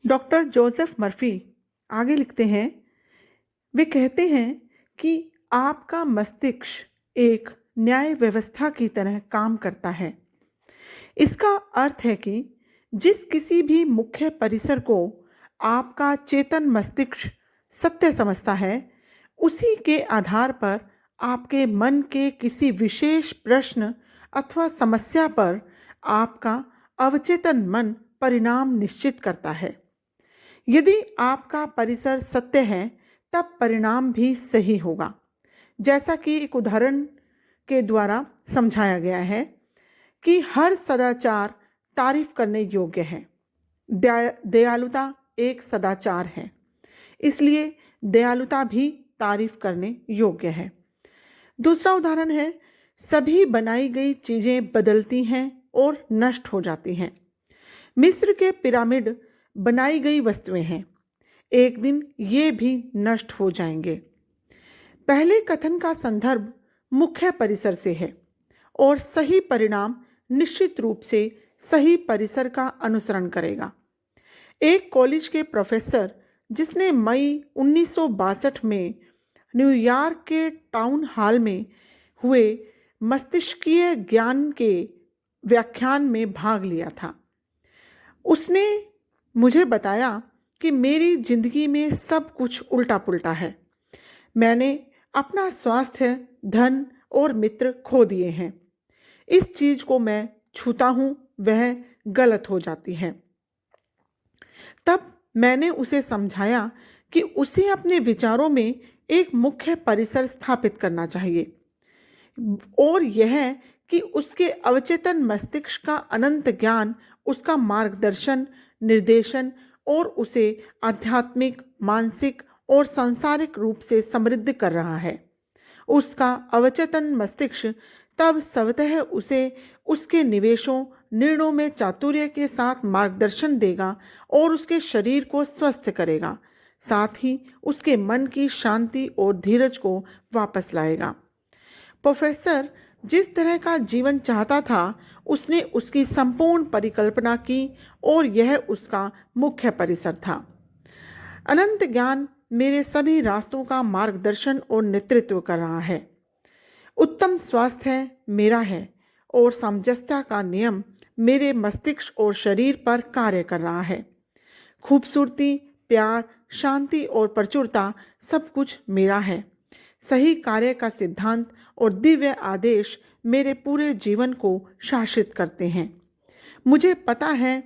Doctor Joseph Murphy आगे लिखते हैं। वे कहते हैं कि आपका मस्तिष्क एक न्याय व्यवस्था की तरह काम करता है। इसका अर्थ है कि जिस किसी भी मुख्य परिसर को आपका चेतन मस्तिष्क सत्य समझता है, उसी के आधार पर आपके मन के किसी विशेष प्रश्न अथवा समस्या पर आपका अवचेतन मन परिणाम निश्चित करता है। यदि आपका परिसर सत्य है, तब परिणाम भी सही होगा। जैसा कि एक उदाहरण के द्वारा समझाया गया है कि हर सदाचार तारीफ करने योग्य है। दयालुता एक सदाचार है, इसलिए दयालुता भी तारीफ करने योग्य है। दूसरा उदाहरण है, सभी बनाई गई चीजें बदलती हैं और नष्ट हो जाती हैं। मिस्र के पिरामिड बनाई गई वस्तुएं हैं, एक दिन ये भी नष्ट हो जाएंगे। पहले कथन का संदर्भ मुख्य परिसर से है और सही परिणाम निश्चित रूप से सही परिसर का अनुसरण करेगा। एक कॉलेज के प्रोफेसर, जिसने मई 1962 में न्यूयॉर्क के टाउन हॉल में हुए मस्तिष्कीय ज्ञान के व्याख्यान में भाग लिया था, उसने मुझे बताया कि मेरी जिंदगी में सब कुछ उल्टा पुल्टा है। मैंने अपना स्वास्थ्य, धन और मित्र खो दिए हैं। इस चीज को मैं छूता हूं, वह गलत हो जाती है। तब मैंने उसे समझाया कि उसे अपने विचारों में एक मुख्य परिसर स्थापित करना चाहिए और यह कि उसके अवचेतन मस्तिष्क का अनंत ज्ञान उसका मार्गदर्शन, निर्देशन और उसे आध्यात्मिक, मानसिक और सांसारिक रूप से समृद्ध कर रहा है। उसका अवचेतन मस्तिष्क तब स्वतः उसे उसके निवेशों, निर्णयों में चातुर्य के साथ मार्गदर्शन देगा और उसके शरीर को स्वस्थ करेगा, साथ ही उसके मन की शांति और धीरज को वापस लाएगा। प्रोफेसर जिस तरह का जीवन चाहता था, उसने उसकी संपूर्ण परिकल्पना की और यह उसका मुख्य परिसर था। अनंत ज्ञान मेरे सभी रास्तों का मार्गदर्शन और नेतृत्व कर रहा है। उत्तम स्वास्थ्य मेरा है और सामंजस्य का नियम मेरे मस्तिष्क और शरीर पर कार्य कर रहा है। खूबसूरती, प्यार, शांति और प्रचुरता सब कुछ मेरा है। सही कार्य का सिद्धांत और दिव्य आदेश मेरे पूरे जीवन को शासित करते हैं। मुझे पता है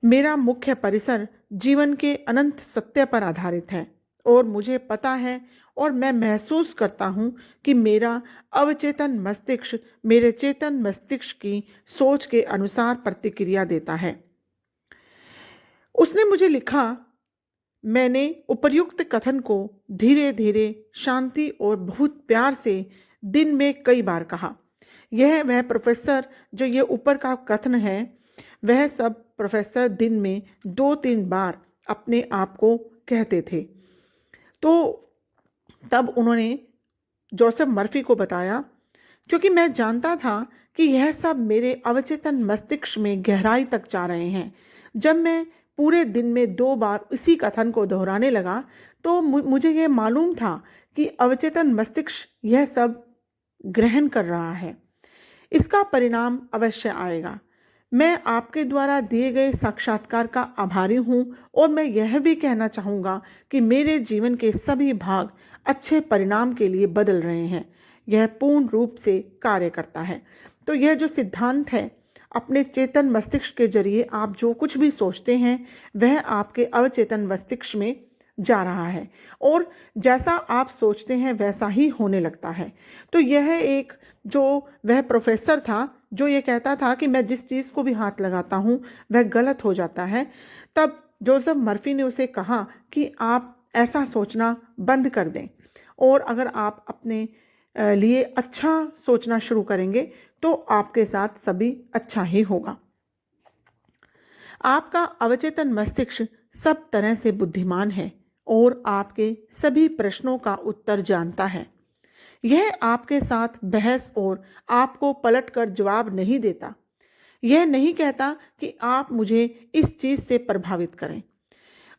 मेरा मुख्य परिसर जीवन के अनंत सत्य पर आधारित है और मुझे पता है और मैं महसूस करता हूं कि मेरा अवचेतन मस्तिष्क मेरे चेतन मस्तिष्क की सोच के अनुसार प्रतिक्रिया देता है। उसने मुझे लिखा, मैंने उपर्युक्त कथन को धीरे धीरे, शांति और बहुत प्यार से दिन में कई बार कहा। वह प्रोफेसर जो ये ऊपर का कथन है, वह सब प्रोफेसर दिन में 2-3 बार अपने आप को कहते थे। तो तब उन्होंने जोसेफ मर्फी को बताया, क्योंकि मैं जानता था कि यह सब मेरे अवचेतन मस्तिष्क में गहराई तक जा रहे हैं। जब मैं पूरे दिन में 2 बार इसी कथन को दोहराने लगा, तो मुझे यह मालूम था कि अवचेतन मस्तिष्क यह सब ग्रहण कर रहा है। इसका परिणाम अवश्य आएगा। मैं आपके द्वारा दिए गए साक्षात्कार का आभारी हूँ और मैं यह भी कहना चाहूँगा कि मेरे जीवन के सभी भाग अच्छे परिणाम के लिए बदल रहे हैं। यह पूर्ण रूप से कार्य करता है। तो यह जो सिद्धांत है, अपने चेतन मस्तिष्क के जरिए आप जो कुछ भी सोचते हैं, वह आपके अवचेतन मस्तिष्क में जा रहा है और जैसा आप सोचते हैं वैसा ही होने लगता है। तो यह एक जो वह प्रोफेसर था जो ये कहता था कि मैं जिस चीज़ को भी हाथ लगाता हूँ वह गलत हो जाता है, तब जोसेफ मर्फी ने उसे कहा कि आप ऐसा सोचना बंद कर दें और अगर आप अपने लिए अच्छा सोचना शुरू करेंगे तो आपके साथ सभी अच्छा ही होगा। आपका अवचेतन मस्तिष्क सब तरह से बुद्धिमान है और आपके सभी प्रश्नों का उत्तर जानता है। यह आपके साथ बहस और आपको पलटकर जवाब नहीं देता। यह नहीं कहता कि आप मुझे इस चीज़ से प्रभावित करें।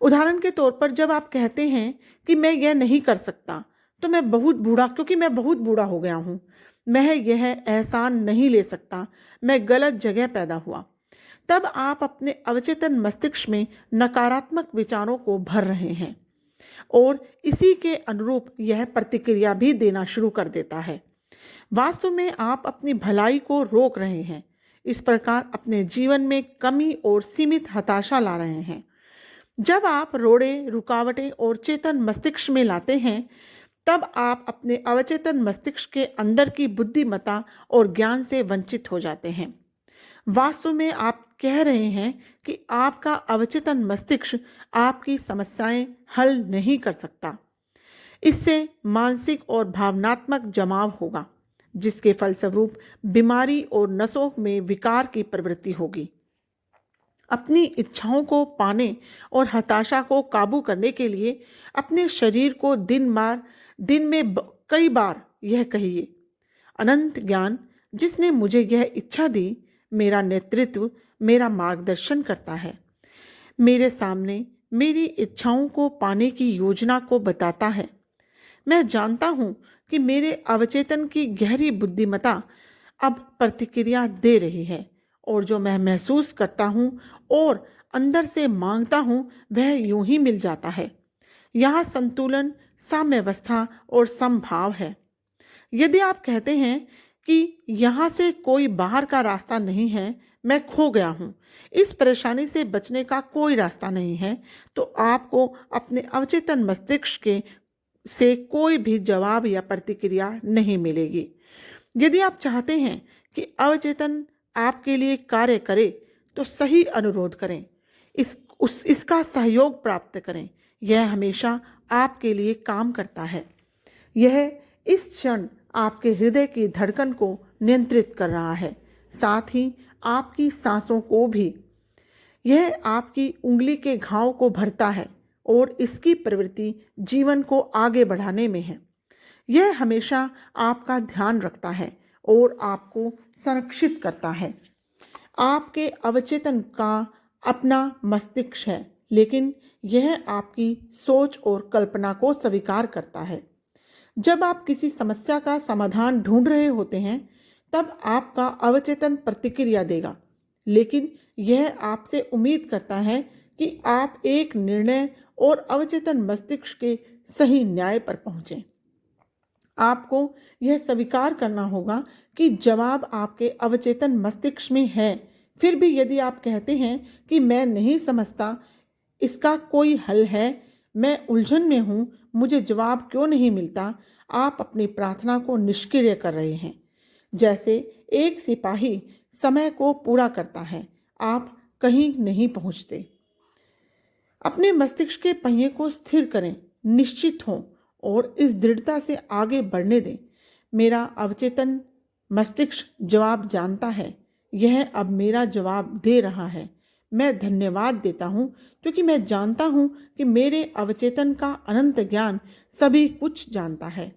उदाहरण के तौर पर जब आप कहते हैं कि मैं यह नहीं कर सकता, तो मैं बहुत बूढ़ा क्योंकि मैं बहुत बूढ़ा हो गया हूँ, मैं यह एहसान नहीं ले सकता, मैं गलत जगह पैदा हुआ, तब आप अपने अवचेतन मस्तिष्क में नकारात्मक विचारों को भर रहे हैं और इसी के अनुरूप यह प्रतिक्रिया भी देना शुरू कर देता है। वास्तव में आप अपनी भलाई को रोक रहे हैं, इस प्रकार अपने जीवन में कमी और सीमित हताशा ला रहे हैं। जब आप रोड़े, रुकावटें और चेतन मस्तिष्क में लाते हैं, तब आप अपने अवचेतन मस्तिष्क के अंदर की बुद्धिमत्ता और ज्ञान से वंचित हो जाते हैं। वास्तव में आप कह रहे हैं कि आपका अवचेतन मस्तिष्क आपकी समस्याएं हल नहीं कर सकता। इससे मानसिक और भावनात्मक जमाव होगा, जिसके फलस्वरूप बीमारी और नसों में विकार की प्रवृत्ति होगी। अपनी इच्छाओं को पाने और हताशा को काबू करने के लिए अपने शरीर को दिन में कई बार यह कहिए, अनंत ज्ञान जिसने मुझे यह इच्छा दी, मेरा नेतृत्व, मेरा मार्गदर्शन करता है, मेरे सामने मेरी इच्छाओं को पाने की योजना को बताता है। मैं जानता हूँ कि मेरे अवचेतन की गहरी बुद्धिमत्ता अब प्रतिक्रिया दे रही है और जो मैं महसूस करता हूँ और अंदर से मांगता हूँ वह यूं ही मिल जाता है। यहाँ संतुलन, साम्यावस्था और समभाव है। यदि आप कहते हैं कि यहाँ से कोई बाहर का रास्ता नहीं है, मैं खो गया हूँ, इस परेशानी से बचने का कोई रास्ता नहीं है, तो आपको अपने अवचेतन मस्तिष्क से कोई भी जवाब या प्रतिक्रिया नहीं मिलेगी। यदि आप चाहते हैं कि अवचेतन आपके लिए कार्य करे, तो सही अनुरोध करें, इसका सहयोग प्राप्त करें। यह हमेशा आपके लिए काम करता है। यह इस क्षण आपके हृदय की धड़कन को नियंत्रित कर रहा है, साथ ही आपकी सांसों को भी। यह आपकी उंगली के घाव को भरता है और इसकी प्रवृत्ति जीवन को आगे बढ़ाने में है। यह हमेशा आपका ध्यान रखता है और आपको संरक्षित करता है। आपके अवचेतन का अपना मस्तिष्क है, लेकिन यह आपकी सोच और कल्पना को स्वीकार करता है। जब आप किसी समस्या का समाधान ढूंढ रहे होते हैं, तब आपका अवचेतन प्रतिक्रिया देगा, लेकिन यह आपसे उम्मीद करता है कि आप एक निर्णय और अवचेतन मस्तिष्क के सही न्याय पर पहुंचें। आपको यह स्वीकार करना होगा कि जवाब आपके अवचेतन मस्तिष्क में है। फिर भी यदि आप कहते हैं कि मैं नहीं समझता, इसका कोई हल है, मैं उलझन में हूँ, मुझे जवाब क्यों नहीं मिलता, आप अपनी प्रार्थना को निष्क्रिय कर रहे हैं। जैसे एक सिपाही समय को पूरा करता है, आप कहीं नहीं पहुँचते। अपने मस्तिष्क के पहिए को स्थिर करें, निश्चित हों और इस दृढ़ता से आगे बढ़ने दें। मेरा अवचेतन मस्तिष्क जवाब जानता है, यह अब मेरा जवाब दे रहा है। मैं धन्यवाद देता हूँ क्योंकि मैं जानता हूँ कि मेरे अवचेतन का अनंत ज्ञान सभी कुछ जानता है।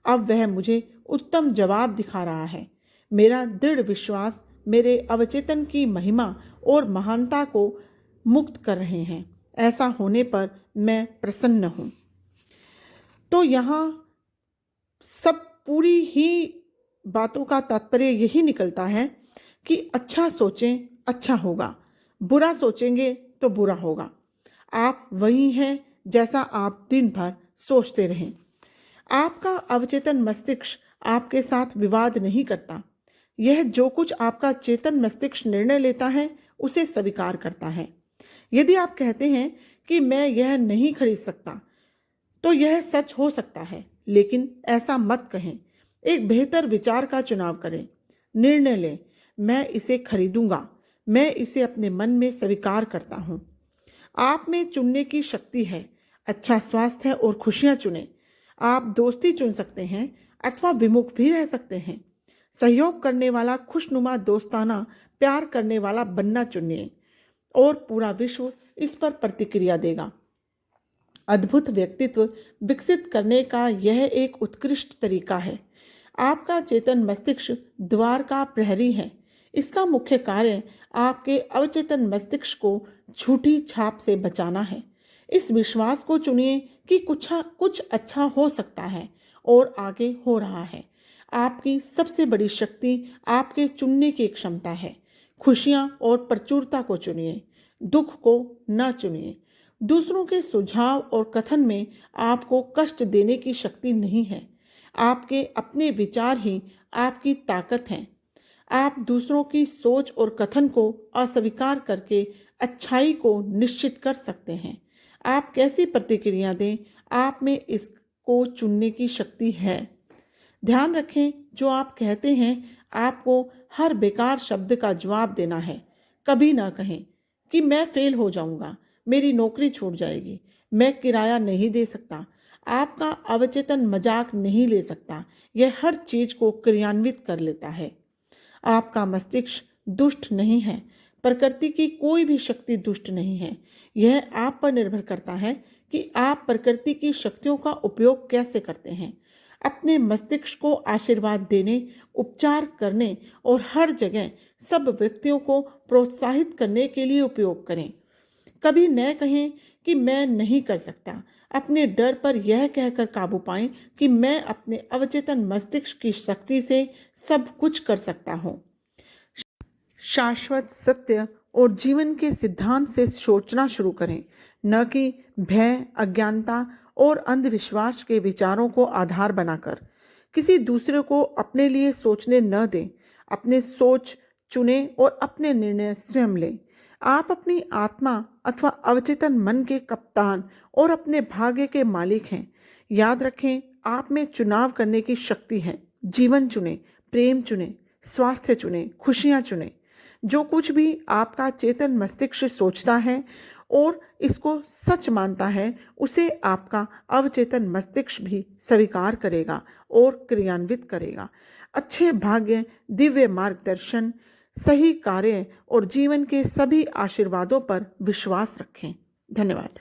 अब वह मुझे उत्तम जवाब दिखा रहा है। मेरा दृढ़ विश्वास मेरे अवचेतन की महिमा और महानता को मुक्त कर रहे हैं। ऐसा होने पर मैं प्रसन्न हूँ। तो यहाँ सब पूरी ही बातों का तात्पर्य यही निकलता है कि अच्छा सोचें, अच्छा होगा, बुरा सोचेंगे तो बुरा होगा। आप वही हैं जैसा आप दिन भर सोचते रहें। आपका अवचेतन मस्तिष्क आपके साथ विवाद नहीं करता। यह जो कुछ आपका चेतन मस्तिष्क निर्णय लेता है उसे स्वीकार करता है। यदि आप कहते हैं कि मैं यह नहीं खरीद सकता, तो यह सच हो सकता है, लेकिन ऐसा मत कहें। एक बेहतर विचार का चुनाव करें, निर्णय लें, मैं इसे खरीदूंगा, मैं इसे अपने मन में स्वीकार करता हूँ। आप में चुनने की शक्ति है। अच्छा स्वास्थ्य और खुशियाँ चुनें। आप दोस्ती चुन सकते हैं अथवा विमुख भी रह सकते हैं। सहयोग करने वाला, खुशनुमा, दोस्ताना, प्यार करने वाला बनना चुनिए और पूरा विश्व इस पर प्रतिक्रिया देगा। अद्भुत व्यक्तित्व विकसित करने का यह एक उत्कृष्ट तरीका है। आपका चेतन मस्तिष्क द्वार का प्रहरी है। इसका मुख्य कार्य आपके अवचेतन मस्तिष्क को झूठी छाप से बचाना है। इस विश्वास को चुनिए कि कुछ अच्छा हो सकता है और आगे हो रहा है। आपकी सबसे बड़ी शक्ति आपके चुनने की क्षमता है। खुशियाँ और प्रचुरता को चुनिए, दुख को न चुनिए। दूसरों के सुझाव और कथन में आपको कष्ट देने की शक्ति नहीं है। आपके अपने विचार ही आपकी ताकत हैं। आप दूसरों की सोच और कथन को अस्वीकार करके अच्छाई को निश्चित कर सकते हैं। आप कैसी प्रतिक्रिया दें, आप में इसको चुनने की शक्ति है। ध्यान रखें, जो आप कहते हैं आपको हर बेकार शब्द का जवाब देना है। कभी ना कहें कि मैं फेल हो जाऊंगा, मेरी नौकरी छूट जाएगी, मैं किराया नहीं दे सकता। आपका अवचेतन मजाक नहीं ले सकता, यह हर चीज को क्रियान्वित कर लेता है। आपका मस्तिष्क दुष्ट नहीं है। प्रकृति की कोई भी शक्ति दुष्ट नहीं है। यह आप पर निर्भर करता है कि आप प्रकृति की शक्तियों का उपयोग कैसे करते हैं। अपने मस्तिष्क को आशीर्वाद देने, उपचार करने और हर जगह सब व्यक्तियों को प्रोत्साहित करने के लिए उपयोग करें। कभी न कहें कि मैं नहीं कर सकता। अपने डर पर यह कहकर काबू पाएं कि मैं अपने अवचेतन मस्तिष्क की शक्ति से सब कुछ कर सकता हूँ। शाश्वत सत्य और जीवन के सिद्धांत से सोचना शुरू करें, न कि भय, अज्ञानता और अंधविश्वास के विचारों को आधार बनाकर। किसी दूसरे को अपने लिए सोचने न दें। अपने सोच चुनें और अपने निर्णय स्वयं लें। आप अपनी आत्मा अथवा अवचेतन मन के कप्तान और अपने भाग्य के मालिक हैं। याद रखें, आप में चुनाव करने की शक्ति है। जीवन चुनें, प्रेम चुनें, स्वास्थ्य चुनें, खुशियाँ चुनें। जो कुछ भी आपका चेतन मस्तिष्क सोचता है और इसको सच मानता है, उसे आपका अवचेतन मस्तिष्क भी स्वीकार करेगा और क्रियान्वित करेगा। अच्छे भाग्य, दिव्य मार्गदर्शन, सही कार्य और जीवन के सभी आशीर्वादों पर विश्वास रखें। धन्यवाद।